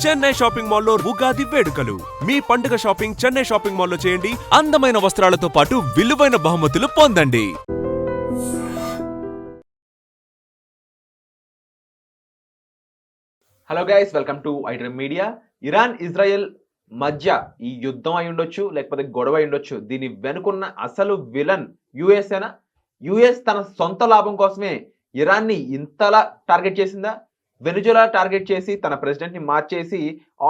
Chennai shopping మాల్లో ఉగాది వేడుకలు. మీ పండుగ షాపింగ్ చెన్నై షాపింగ్ మాల్లో చేయండి. అందమైన వస్త్రాలతో పాటు విలువైన బహుమతులు పొందండి. Hello guys, welcome to iDream media. Iran Israel మధ్య ఈ యుద్ధం అయి ఉండొచ్చు, లేకపోతే గొడవ అయి ఉండొచ్చు. దీని వెనుకున్న అసలు విలన్ యుఎస్ఏనా? యుఎస్ తన సొంత లాభం కోసమే ఇరాన్ని ఇంతలా టార్గెట్ చేసిందా? వెనుజులా టార్గెట్ చేసి తన ప్రెసిడెంట్ ని మార్చేసి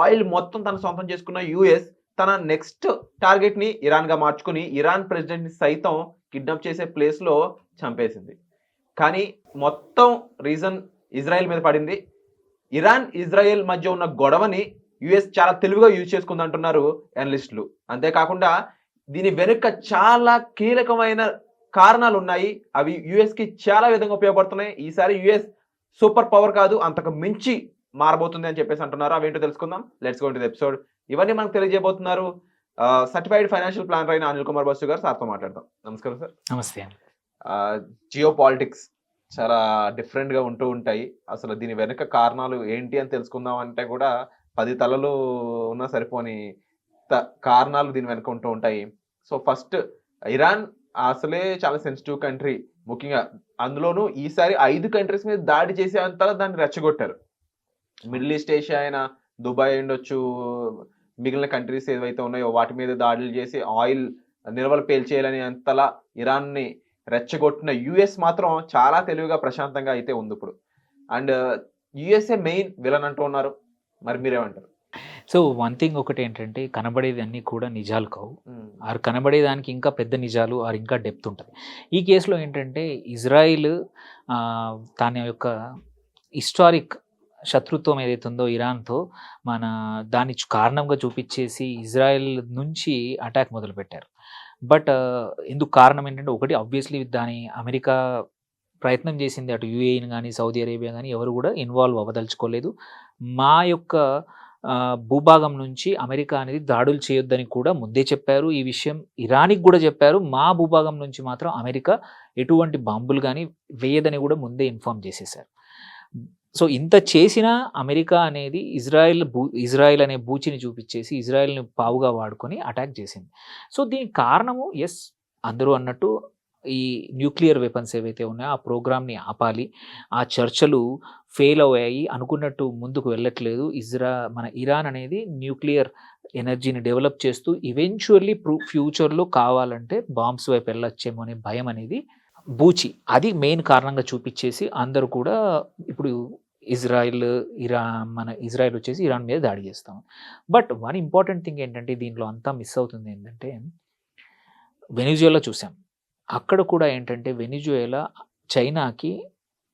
ఆయిల్ మొత్తం తన సొంతం చేసుకున్న యుఎస్ తన నెక్స్ట్ టార్గెట్ ని ఇరాన్ గా మార్చుకుని ఇరాన్ ప్రెసిడెంట్ ని సైతం కిడ్నాప్ చేసే ప్లేస్ లో చంపేసింది. కానీ మొత్తం రీజన్ ఇజ్రాయెల్ మీద పడింది. ఇరాన్ ఇజ్రాయెల్ మధ్య ఉన్న గొడవని యుఎస్ చాలా తెలివిగా యూజ్ చేసుకుంది అంటున్నారు అనలిస్టులు. అంతేకాకుండా దీని వెనుక చాలా కీలకమైన కారణాలు ఉన్నాయి. అవి యుఎస్ కి చాలా విధంగా ఉపయోగపడుతున్నాయి. ఈసారి యుఎస్ సూపర్ పవర్ కాదు, అంతకు మించి మారబోతుంది అని చెప్పేసి అంటున్నారు. అవేంటో తెలుసుకుందాం. Let's go to the episode. ఇవన్నీ మనకు తెలియజేయబోతున్నారు సర్టిఫైడ్ ఫైనాన్షియల్ ప్లానర్ అయిన అనిల్ కుమార్ బస్సు గారు. సార్తో మాట్లాడదాం. నమస్కారం సార్. నమస్తే. జియో పాలిటిక్స్ చాలా డిఫరెంట్ గా ఉంటూ ఉంటాయి. అసలు దీని వెనుక కారణాలు ఏంటి అని తెలుసుకుందాం అంటే కూడా 10 తలలు ఉన్నా సరిపోని కారణాలు దీని వెనుక ఉంటూ ఉంటాయి. సో ఫస్ట్, ఇరాన్ అసలే చాలా సెన్సిటివ్ కంట్రీ. ముఖ్యంగా అందులోనూ ఈసారి 5 కంట్రీస్ మీద దాడి చేసే అంతలా దాన్ని రెచ్చగొట్టారు. మిడిల్ ఈస్ట్ ఏషియా అయిన దుబాయ్ ఉండొచ్చు, మిగిలిన కంట్రీస్ ఏవైతే ఉన్నాయో వాటి మీద దాడులు చేసి ఆయిల్ నిల్వలు పేల్చేయాలని అంతలా ఇరాన్ని రెచ్చగొట్టిన యుఎస్ మాత్రం చాలా తెలివిగా ప్రశాంతంగా అయితే ఉంది ఇప్పుడు. అండ్ యుఎస్ఏ మెయిన్ విలన్ అంటూ ఉన్నారు. మరి మీరేమంటారు? సో వన్ థింగ్ ఒకటి ఏంటంటే, కనబడేది అన్నీ కూడా నిజాలు కావు. ఆరు కనబడేదానికి ఇంకా పెద్ద నిజాలు ఆరు ఇంకా డెప్త్ ఉంటుంది. ఈ కేసులో ఏంటంటే ఇజ్రాయిల్ తన యొక్క హిస్టారిక్ శత్రుత్వం ఏదైతే ఉందో ఇరాన్తో దాన్ని కారణంగా చూపించేసి ఇజ్రాయెల్ నుంచి అటాక్ మొదలుపెట్టారు. బట్ ఎందుకు కారణం ఏంటంటే, ఒకటి ఆబ్వియస్లీ దాని అమెరికా ప్రయత్నం చేసింది. అటు యూఏఈని కానీ సౌదీ అరేబియా కానీ ఎవరు కూడా ఇన్వాల్వ్ అవ్వదలుచుకోలేదు. మా యొక్క భూభాగం నుంచి అమెరికా అనేది దాడులు చేయొద్దని కూడా ముందే చెప్పారు. ఈ విషయం ఇరాన్కి కూడా చెప్పారు. మా భూభాగం నుంచి మాత్రం అమెరికా ఎటువంటి బాంబులు కానీ వేయదని కూడా ముందే ఇన్ఫార్మ్ చేసేసారు. సో ఇంత చేసినా అమెరికా అనేది ఇజ్రాయెల్ అనే బూచిని చూపించేసి ఇజ్రాయెల్ని పావుగా వాడుకొని అటాక్ చేసింది. సో దీనికి కారణము అందరూ అన్నట్టు ఈ న్యూక్లియర్ వెపన్స్ ఏవైతే ఉన్నాయో ఆ ప్రోగ్రామ్ని ఆపాలి. ఆ చర్చలు ఫెయిల్ అయ్యాయి, అనుకున్నట్టు ముందుకు వెళ్ళట్లేదు. మన ఇరాన్ అనేది న్యూక్లియర్ ఎనర్జీని డెవలప్ చేస్తూ ఈవెన్చువల్లీ ఫ్యూచర్లో కావాలంటే బాంబ్స్ వైపు వెళ్ళొచ్చేమో అనే భయం అనేది బూచి, అది మెయిన్ కారణంగా చూపించేసి అందరూ కూడా ఇప్పుడు ఇజ్రాయిల్ వచ్చేసి ఇరాన్ మీద దాడి చేస్తాం. బట్ వన్ ఇంపార్టెంట్ థింగ్ ఏంటంటే, దీంట్లో అంతా మిస్ అవుతుంది ఏంటంటే, వెనిజుయేలా చూసాం. అక్కడ కూడా ఏంటంటే వెనిజుయేలా చైనాకి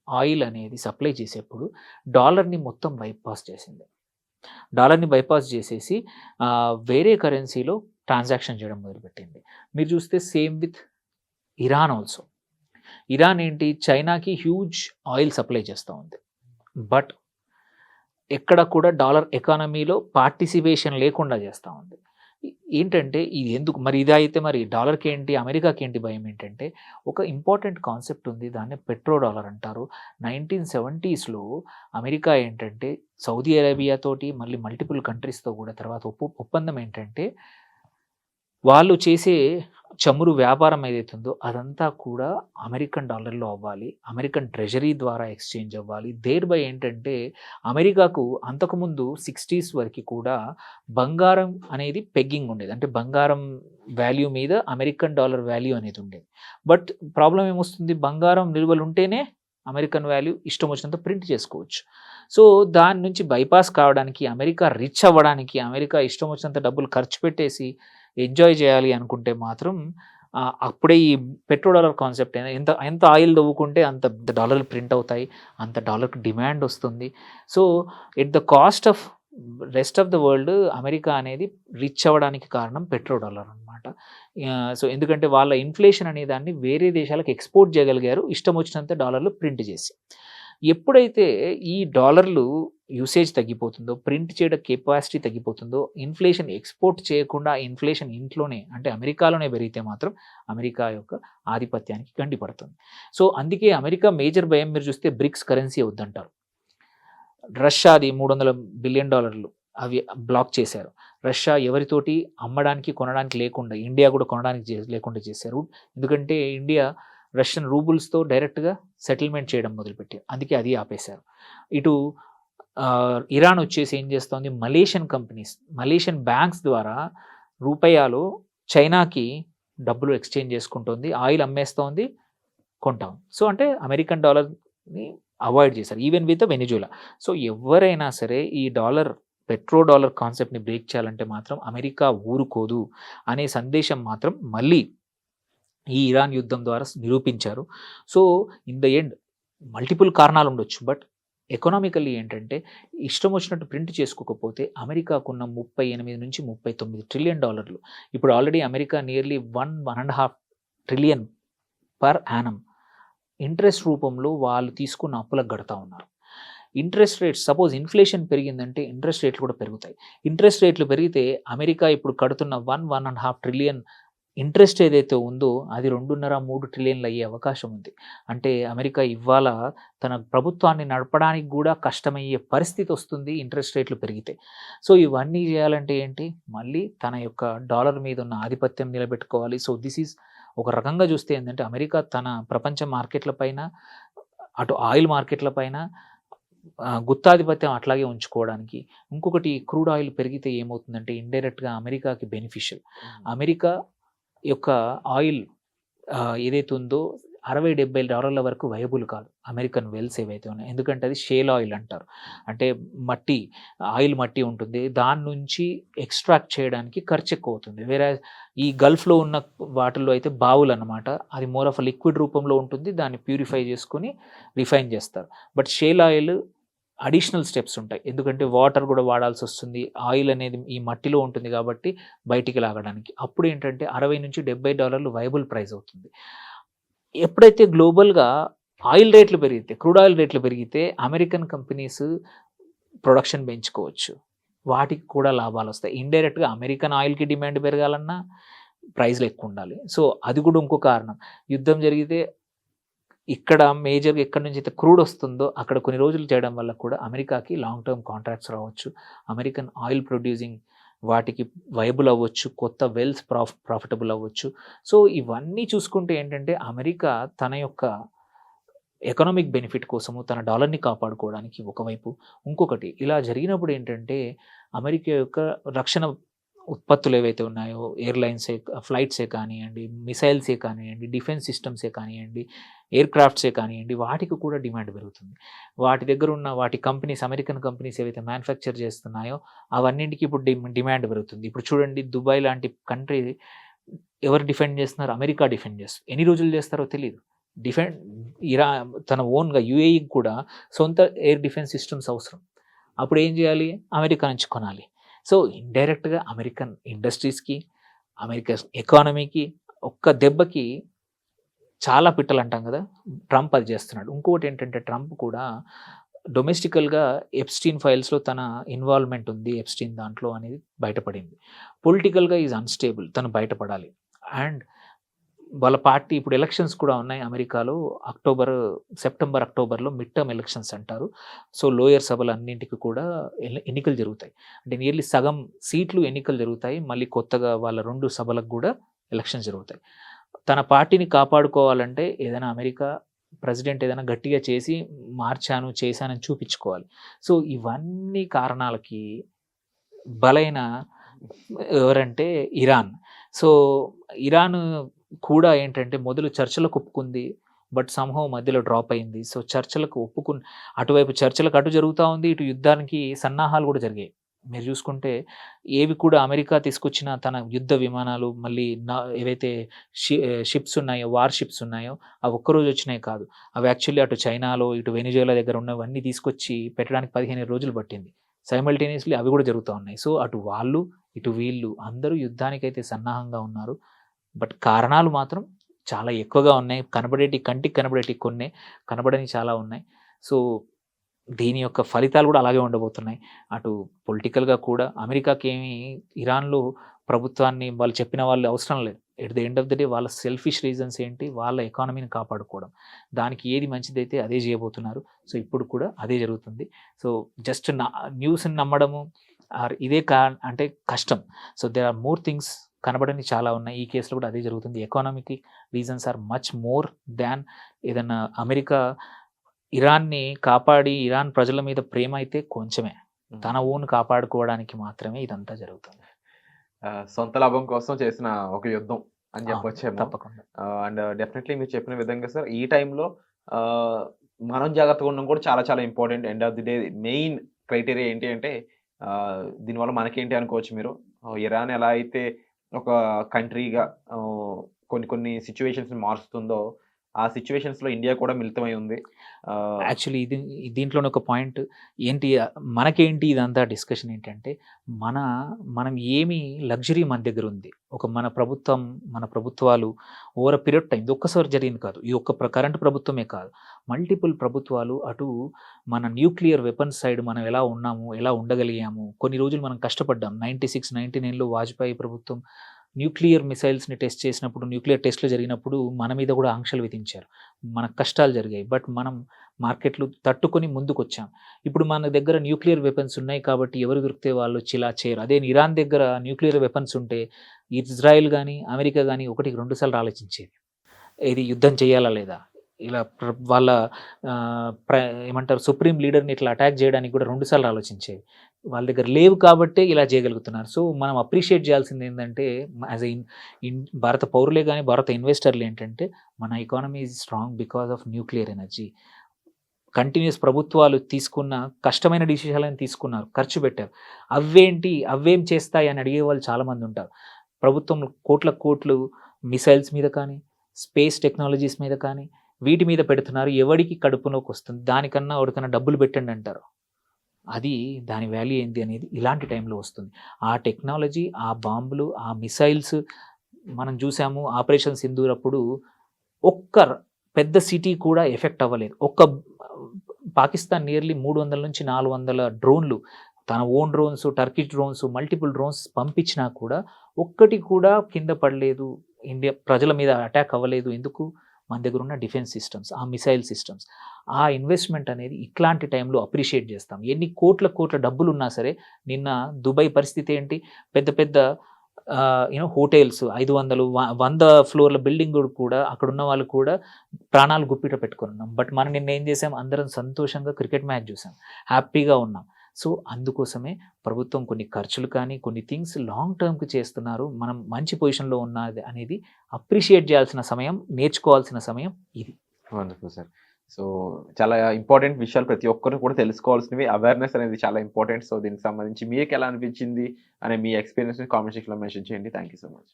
ఆయిల్ అనేది సప్లై చేసేప్పుడు డాలర్ని మొత్తం బైపాస్ చేసింది. డాలర్ని బైపాస్ చేసేసి వేరే కరెన్సీలో ట్రాన్సాక్షన్ చేయడం మొదలుపెట్టింది. మీరు చూస్తే same with Iran also. Iran ఏంటి, చైనాకి హ్యూజ్ ఆయిల్ సప్లై చేస్తూ ఉంది. బట్ ఎక్కడ కూడా డాలర్ ఎకానమీలో పార్టిసిపేషన్ లేకుండా చేస్తూ ఉంది. ఏంటంటే ఇది ఎందుకు మరి? ఇది అయితే మరి డాలర్కి ఏంటి, అమెరికాకి ఏంటి భయం ఏంటంటే, ఒక ఇంపార్టెంట్ కాన్సెప్ట్ ఉంది, దాన్ని పెట్రో డాలర్ అంటారు. 1970sలో అమెరికా ఏంటంటే సౌదీ అరేబియా తోటి మళ్ళీ మల్టిపుల్ కంట్రీస్తో కూడా తర్వాత ఒప్పందం ఏంటంటే, వాళ్ళు చేసే చమురు వ్యాపారం ఏదైతుందో అదంతా కూడా అమెరికన్ డాలర్లో అవ్వాలి, అమెరికన్ ట్రెజరీ ద్వారా ఎక్స్చేంజ్ అవ్వాలి. దేర్బై ఏంటంటే అమెరికాకు అంతకుముందు 60s వరకు కూడా బంగారం అనేది పెగ్గింగ్ ఉండేది. అంటే బంగారం వాల్యూ మీద అమెరికన్ డాలర్ వాల్యూ అనేది ఉండేది. బట్ ప్రాబ్లం ఏమొస్తుంది, బంగారం నిల్వలు ఉంటేనే అమెరికన్ వాల్యూ ఇష్టం వచ్చినంత ప్రింట్ చేసుకోవచ్చు. సో దాని నుంచి బైపాస్ కావడానికి, అమెరికా రిచ్ అవ్వడానికి, అమెరికా ఇష్టం వచ్చినంత డబ్బులు ఖర్చు పెట్టేసి ఎంజాయ్ చేయాలి అనుకుంటే మాత్రం అప్పుడే ఈ పెట్రో డాలర్ కాన్సెప్ట్ ఎంత ఆయిల్ తవ్వుకుంటే అంత డాలర్లు ప్రింట్ అవుతాయి, అంత డాలర్కి డిమాండ్ వస్తుంది. So at the cost of rest of the world America అనేది రిచ్ అవ్వడానికి కారణం పెట్రో డాలర్ అనమాట. సో ఎందుకంటే వాళ్ళ ఇన్ఫ్లేషన్ అనే దాన్ని వేరే దేశాలకు ఎక్స్పోర్ట్ చేయగలిగారు ఇష్టం వచ్చినంత డాలర్లు ప్రింట్ చేసి. ఎప్పుడైతే ఈ డాలర్లు యూసేజ్ తగ్గిపోతుందో, ప్రింట్ చేయడం కెపాసిటీ తగ్గిపోతుందో, ఇన్ఫ్లేషన్ ఎక్స్పోర్ట్ చేయకుండా ఇన్ఫ్లేషన్ ఇంట్లోనే అంటే అమెరికాలోనే పెరిగితే మాత్రం అమెరికా యొక్క ఆధిపత్యానికి గండిపడుతుంది. సో అందుకే అమెరికా మేజర్ భయం మీరు చూస్తే బ్రిక్స్ కరెన్సీ వద్దంటారు. రష్యాది $300 బిలియన్ అవి బ్లాక్ చేశారు. రష్యా ఎవరితోటి అమ్మడానికి కొనడానికి లేకుండా, ఇండియా కూడా కొనడానికి లేకుండా చేశారు. ఎందుకంటే ఇండియా రష్యన్ రూబుల్స్తో డైరెక్ట్గా సెటిల్మెంట్ చేయడం మొదలుపెట్టారు. అందుకే అది ఆపేశారు. ఇటు ఇరాన్ వచ్చేసి ఏం చేస్తోంది, మలేషియన్ కంపెనీస్, మలేషియన్ బ్యాంక్స్ ద్వారా రూపాయలు చైనాకి డబ్బులు ఎక్స్చేంజ్ చేసుకుంటుంది, ఆయిల్ అమ్మేస్తోంది, కొంటాం. సో అంటే అమెరికన్ డాలర్ని అవాయిడ్ చేశారు, ఈవెన్ విత్ వెనిజులా. సో ఎవరైనా సరే ఈ పెట్రో డాలర్ కాన్సెప్ట్ని బ్రేక్ చేయాలంటే మాత్రం అమెరికా ఊరుకోదు అనే సందేశం మాత్రం మళ్ళీ ఈ ఇరాన్ యుద్ధం ద్వారా నిరూపించారు. So in the end multiple కారణాలు ఉండొచ్చు, బట్ ఎకనామికల్లీ ఏంటంటే ఇష్టం వచ్చినట్టు ప్రింట్ చేసుకోకపోతే అమెరికాకున్న 38 నుంచి 39 ట్రిలియన్ డాలర్లు, ఇప్పుడు already America nearly 1.5 trillion per annum interest రూపంలో వాళ్ళు తీసుకున్న అప్పులకు గడతా ఉన్నారు. ఇంట్రెస్ట్ రేట్స్, సపోజ్ ఇన్ఫ్లేషన్ పెరిగిందంటే ఇంట్రెస్ట్ రేట్లు కూడా పెరుగుతాయి. ఇంట్రెస్ట్ రేట్లు పెరిగితే అమెరికా ఇప్పుడు కడుతున్న 1.5 ట్రిలియన్ ఇంట్రెస్ట్ ఏదైతే ఉందో అది 2.5-3 ట్రిలియన్లు అయ్యే అవకాశం ఉంది. అంటే అమెరికా ఇవాళ తన ప్రభుత్వాన్ని నడపడానికి కూడా కష్టమయ్యే పరిస్థితి వస్తుంది ఇంట్రెస్ట్ రేట్లు పెరిగితే. సో ఇవన్నీ చేయాలంటే ఏంటి, మళ్ళీ తన యొక్క డాలర్ మీద ఉన్న ఆధిపత్యం నిలబెట్టుకోవాలి. సో దిస్ ఈజ్ ఒక రకంగా చూస్తే ఏంటంటే అమెరికా తన ప్రపంచ మార్కెట్ల పైన, అటు ఆయిల్ మార్కెట్ల పైన గుత్తాధిపత్యం అట్లాగే ఉంచుకోవడానికి. ఇంకొకటి, క్రూడ్ ఆయిల్ పెరిగితే ఏమవుతుందంటే ఇండైరెక్ట్గా అమెరికాకి బెనిఫిషియల్. అమెరికా యొక్క ఆయిల్ ఏదైతే ఉందో $60-70 వరకు వయబుల్ కాదు అమెరికన్ వెల్స్ ఏవైతే ఉన్నాయి, ఎందుకంటే అది షేల్ ఆయిల్ అంటారు. అంటే ఆయిల్ మట్టి ఉంటుంది, దాని నుంచి ఎక్స్ట్రాక్ట్ చేయడానికి ఖర్చు ఎక్కువ అవుతుంది. వేరే ఈ గల్ఫ్లో ఉన్న వాటిల్లో అయితే బావులు అన్నమాట, అది మోర్ ఆఫ్ లిక్విడ్ రూపంలో ఉంటుంది, దాన్ని ప్యూరిఫై చేసుకుని రిఫైన్ చేస్తారు. But shale oil additional steps ఉంటాయి, ఎందుకంటే వాటర్ కూడా వాడాల్సి వస్తుంది, ఆయిల్ అనేది ఈ మట్టిలో ఉంటుంది కాబట్టి బయటికి లాగడానికి. అప్పుడు ఏంటంటే $60-70 వయబుల్ ప్రైస్ అవుతుంది. ఎప్పుడైతే గ్లోబల్గా ఆయిల్ రేట్లు పెరిగితే, క్రూడ్ ఆయిల్ రేట్లు పెరిగితే అమెరికన్ కంపెనీస్ ప్రొడక్షన్ పెంచుకోవచ్చు, వాటికి కూడా లాభాలు వస్తాయి. ఇండైరెక్ట్గా అమెరికన్ ఆయిల్కి డిమాండ్ పెరగాలన్నా ప్రైస్లు ఎక్కువ ఉండాలి. సో అది కూడా ఇంకో కారణం. యుద్ధం జరిగితే ఇక్కడ మేజర్గా ఎక్కడి నుంచి అయితే క్రూడ్ వస్తుందో అక్కడ కొన్ని రోజులు చేయడం వల్ల కూడా అమెరికాకి లాంగ్ టర్మ్ కాంట్రాక్ట్స్ రావచ్చు, అమెరికన్ ఆయిల్ ప్రొడ్యూసింగ్ వాటికి వైబుల్ అవ్వచ్చు, కొత్త వెల్స్ ప్రాఫిటబుల్ అవ్వచ్చు. సో ఇవన్నీ చూసుకుంటే ఏంటంటే అమెరికా తన యొక్క ఎకనామిక్ బెనిఫిట్ కోసము తన డాలర్ని కాపాడుకోవడానికి ఒకవైపు, ఇంకొకటి ఇలా జరిగినప్పుడు ఏంటంటే అమెరికా యొక్క రక్షణ ఉత్పత్తులు ఏవైతే ఉన్నాయో, ఎయిర్లైన్సే, ఫ్లైట్సే కానివ్వండి, మిసైల్సే కానివ్వండి, డిఫెన్స్ సిస్టమ్సే కానివ్వండి, ఎయిర్ క్రాఫ్ట్సే కానివ్వండి, వాటికి కూడా డిమాండ్ పెరుగుతుంది. వాటి దగ్గర ఉన్న వాటి కంపెనీస్, అమెరికన్ కంపెనీస్ ఏవైతే మ్యానుఫ్యాక్చర్ చేస్తున్నాయో అవన్నింటికి ఇప్పుడు డిమాండ్ పెరుగుతుంది. ఇప్పుడు చూడండి, దుబాయ్ లాంటి కంట్రీ ఎవరు డిఫెండ్ చేస్తున్నారు, అమెరికా డిఫెండ్ చేస్తారు. ఎన్ని రోజులు చేస్తారో తెలియదు. తన ఓన్గా యూఏఈకి కూడా సొంత ఎయిర్ డిఫెన్స్ సిస్టమ్స్ అవసరం. అప్పుడు ఏం చేయాలి, అమెరికా నుంచి కొనాలి. సో ఇండైరెక్ట్గా అమెరికన్ ఇండస్ట్రీస్కి, అమెరికా ఎకానమీకి ఒక్క దెబ్బకి చాలా పిట్టలు అంటాం కదా, ట్రంప్ అది చేస్తున్నాడు. ఇంకొకటి ఏంటంటే ట్రంప్ కూడా డొమెస్టికల్గా ఎప్స్టీన్ ఫైల్స్లో తన ఇన్వాల్వ్మెంట్ ఉంది, ఎప్స్టీన్ దాంట్లో అనేది బయటపడింది. పొలిటికల్గా ఈజ్ అన్స్టేబుల్, తను బయటపడాలి. అండ్ వాళ్ళ పార్టీ ఇప్పుడు ఎలక్షన్స్ కూడా ఉన్నాయి అమెరికాలో, సెప్టెంబర్ అక్టోబర్లో మిడ్ టర్మ్ ఎలక్షన్స్ అంటారు. సో లోయర్ సభలు అన్నింటికి కూడా ఎన్నికలు జరుగుతాయి. అంటే నియర్లీ సగం సీట్లు ఎన్నికలు జరుగుతాయి. మళ్ళీ కొత్తగా వాళ్ళ 2 సభలకు కూడా ఎలక్షన్స్ జరుగుతాయి. తన పార్టీని కాపాడుకోవాలంటే ఏదైనా అమెరికా ప్రెసిడెంట్ ఏదైనా గట్టిగా చేశానని చూపించుకోవాలి. సో ఇవన్నీ కారణాలకి బలైన ఎవరంటే ఇరాన్. సో ఇరాన్ కూడా ఏంటంటే మొదలు చర్చలకు ఒప్పుకుంది, బట్ సంహవ్ మధ్యలో డ్రాప్ అయింది. సో చర్చలకు అటువైపు చర్చలకు అటు జరుగుతూ ఉంది, ఇటు యుద్ధానికి సన్నాహాలు కూడా జరిగాయి. మీరు చూసుకుంటే ఏవి కూడా అమెరికా తీసుకొచ్చిన తన యుద్ధ విమానాలు, మళ్ళీ ఏవైతే షిప్స్ ఉన్నాయో, వార్ షిప్స్ ఉన్నాయో, అవి ఒక్కరోజు వచ్చినాయి కాదు. అవి యాక్చువల్లీ అటు చైనాలో, ఇటు వెనిజులా దగ్గర ఉన్నవన్నీ తీసుకొచ్చి పెట్టడానికి 15 రోజులు పట్టింది. సైమల్టేనియస్లీ అవి కూడా జరుగుతూ ఉన్నాయి. సో అటు వాళ్ళు ఇటు వీళ్ళు అందరూ యుద్ధానికైతే సన్నాహంగా ఉన్నారు, బట్ కారణాలు మాత్రం చాలా ఎక్కువగా ఉన్నాయి. కంటికి కనబడేటి కొన్ని, కనబడని చాలా ఉన్నాయి. సో దీని యొక్క ఫలితాలు కూడా అలాగే ఉండబోతున్నాయి. అటు పొలిటికల్గా కూడా అమెరికాకి ఏమి ఇరాన్లో ప్రభుత్వాన్ని వాళ్ళు చెప్పిన వాళ్ళు అవసరం లేదు. At the end of the day వాళ్ళ సెల్ఫిష్ రీజన్స్ ఏంటి, వాళ్ళ ఎకానమీని కాపాడుకోవడం, దానికి ఏది మంచిదైతే అదే చేయబోతున్నారు. సో ఇప్పుడు కూడా అదే జరుగుతుంది. సో జస్ట్ న్యూస్ని నమ్మడము, ఆర్ ఇదే అంటే కష్టం. So there are more things, కనబడని చాలా ఉన్నాయి. ఈ కేసులో కూడా అదే జరుగుతుంది. Economic reasons are much more than ఏదన్నా అమెరికా ఇరాన్ని కాపాడి ఇరాన్ ప్రజల మీద ప్రేమ అయితే కొంచెమే, తన ఓన్ కాపాడుకోవడానికి మాత్రమే ఇదంతా జరుగుతుంది. సొంత లాభం కోసం చేసిన ఒక యుద్ధం అని చెప్పొచ్చేమో. తప్పకుండా. అండ్ డెఫినెట్లీ మీరు చెప్పిన విధంగా సార్ ఈ టైంలో మనం జాగ్రత్తగా ఉండడం కూడా చాలా చాలా important. End of the day main criteria ఏంటి అంటే దీనివల్ల మనకేంటి అనుకోవచ్చు మీరు. ఇరాన్ ఎలా అయితే ఒక కంట్రీగా కొన్ని కొన్ని సిచ్యువేషన్స్ మారుస్తుందో ఆ సిచ్యువేషన్స్లో ఇండియా కూడా మిళితమై ఉంది. యాక్చువల్లీ దీంట్లోనే ఒక పాయింట్ ఏంటి, మనకేంటి ఇదంతా డిస్కషన్ ఏంటంటే మనం ఏమి లగ్జరీ మన దగ్గర ఉంది. మన ప్రభుత్వాలు ఓవర్ పీరియడ్ టైం, ఇది ఒక్కసారి జరిగింది కాదు, ఇది ఒక్క కరెంట్ ప్రభుత్వమే కాదు, మల్టిపుల్ ప్రభుత్వాలు అటు మన న్యూక్లియర్ వెపన్స్ సైడ్ మనం ఎలా ఉన్నాము, ఎలా ఉండగలిగాము, కొన్ని రోజులు మనం కష్టపడ్డాం. 96, 99లో వాజ్పేయి ప్రభుత్వం న్యూక్లియర్ మిసైల్స్ని టెస్ట్ చేసినప్పుడు, న్యూక్లియర్ టెస్ట్లు జరిగినప్పుడు మన మీద కూడా ఆంక్షలు విధించారు, మనకు కష్టాలు జరిగాయి. బట్ మనం మార్కెట్లు తట్టుకొని ముందుకు వచ్చాం. ఇప్పుడు మన దగ్గర న్యూక్లియర్ వెపన్స్ ఉన్నాయి కాబట్టి ఎవరు దొరికితే వాళ్ళు వచ్చి ఇలా చేయరు. అదే ఇరాన్ దగ్గర న్యూక్లియర్ వెపన్స్ ఉంటే ఇజ్రాయెల్ కానీ అమెరికా కానీ 1-2 సార్లు ఆలోచించేది, ఇది యుద్ధం చేయాలా లేదా. ఇలా వాళ్ళ ఏమంటారు సుప్రీం లీడర్ని ఇట్లా అటాక్ చేయడానికి కూడా 2 సార్లు ఆలోచించేవి. వాళ్ళ దగ్గర లేవు కాబట్టే ఇలా చేయగలుగుతున్నారు. సో మనం అప్రిషియేట్ చేయాల్సింది ఏంటంటే యాజ్ భారత పౌరులే కానీ భారత ఇన్వెస్టర్లు ఏంటంటే మన economy is strong because of nuclear energy. Continuous ప్రభుత్వాలు తీసుకున్న కష్టమైన డిసిషన్లను తీసుకున్నారు, ఖర్చు పెట్టారు. అవేం చేస్తాయి అని అడిగే వాళ్ళు చాలామంది ఉంటారు. ప్రభుత్వం కోట్లు మిసైల్స్ మీద కానీ స్పేస్ టెక్నాలజీస్ మీద కానీ వీటి మీద పెడుతున్నారు. ఎవడికి కడుపులోకి వస్తుంది, దానికన్నా ఎవరికన్నా డబ్బులు పెట్టండి అంటారు. అది దాని వాల్యూ ఏంటి అనేది ఇలాంటి టైంలో వస్తుంది. ఆ టెక్నాలజీ, ఆ బాంబులు, ఆ మిసైల్స్ మనం చూసాము. ఆపరేషన్ సింధూర్ అప్పుడు ఒక్క పెద్ద సిటీ కూడా ఎఫెక్ట్ అవ్వలేదు. పాకిస్తాన్ నియర్లీ 300 నుంచి 400 డ్రోన్లు, తన own drones, Turkish drones, multiple drones పంపించినా కూడా ఒక్కటి కూడా కింద పడలేదు, ఇండియా ప్రజల మీద అటాక్ అవ్వలేదు. ఎందుకు? మన దగ్గర ఉన్న డిఫెన్స్ సిస్టమ్స్, ఆ మిసైల్ సిస్టమ్స్. ఆ ఇన్వెస్ట్మెంట్ అనేది ఇట్లాంటి టైంలో అప్రిషియేట్ చేస్తాం. ఎన్ని కోట్ల డబ్బులు ఉన్నా సరే, నిన్న దుబాయ్ పరిస్థితి ఏంటి, పెద్ద హోటల్స్ 500-100 ఫ్లోర్ల బిల్డింగ్ కూడా అక్కడ ఉన్న వాళ్ళు కూడా ప్రాణాలు గుప్పిట పెట్టుకున్నాం. బట్ మనం నిన్న ఏం చేసాం, అందరం సంతోషంగా క్రికెట్ మ్యాచ్ చూసాం, హ్యాపీగా ఉన్నాం. సో అందుకోసమే ప్రభుత్వం కొన్ని ఖర్చులు కానీ కొన్ని థింగ్స్ లాంగ్ టర్మ్కి చేస్తున్నారు. మనం మంచి పొజిషన్లో ఉన్నది అనేది అప్రిషియేట్ చేయాల్సిన సమయం, నేర్చుకోవాల్సిన సమయం ఇది. Wonderful sir. సో చాలా ఇంపార్టెంట్ విషయాలు ప్రతి ఒక్కరు కూడా తెలుసుకోవాల్సినవి. అవేర్నెస్ అనేది చాలా ఇంపార్టెంట్. సో దీనికి సంబంధించి మీకు ఎలా అనిపించింది అనే మీ ఎక్స్పీరియన్స్ని కామెంట్ సెక్షన్లో మెన్షన్ చేయండి. Thank you so much.